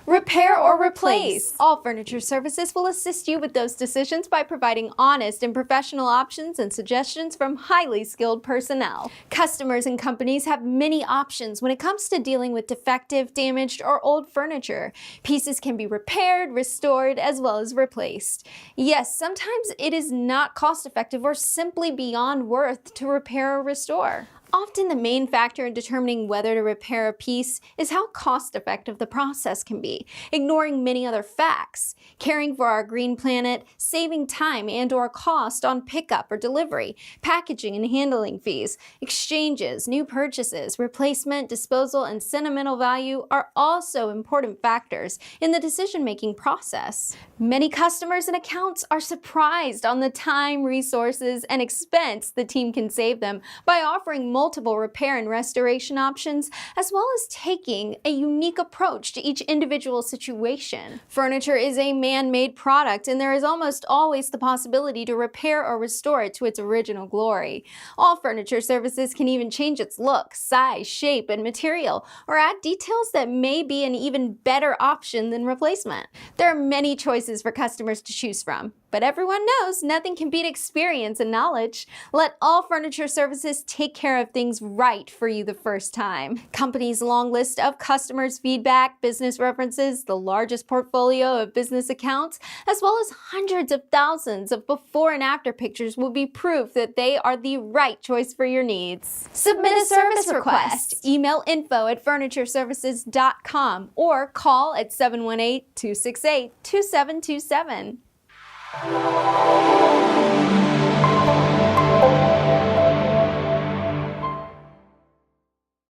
Repair or replace. All Furniture Services will assist you with those decisions by providing honest and professional options and suggestions from highly skilled personnel. Customers and companies have many options when it comes to dealing with defective, damaged, or old furniture. Pieces can be repaired, restored, as well as replaced. Yes, sometimes it is not cost-effective or simply beyond worth to repair or restore. Often the main factor in determining whether to repair a piece is how cost-effective the process can be, ignoring many other facts. Caring for our green planet, saving time and/or cost on pickup or delivery, packaging and handling fees, exchanges, new purchases, replacement, disposal, and sentimental value are also important factors in the decision-making process. Many customers and accounts are surprised on the time, resources, and expense the team can save them by offering multiple repair and restoration options, as well as taking a unique approach to each individual situation. Furniture is a man-made product, and there is almost always the possibility to repair or restore it to its original glory. All Furniture Services can even change its look, size, shape, and material, or add details that may be an even better option than replacement. There are many choices for customers to choose from, but everyone knows nothing can beat experience and knowledge. Let All Furniture Services take care of things right for you the first time. Company's long list of customers' feedback, business references, the largest portfolio of business accounts, as well as hundreds of thousands of before and after pictures will be proof that they are the right choice for your needs. Submit a service request. Email info@furnitureservices.com or call at 718-268-2727.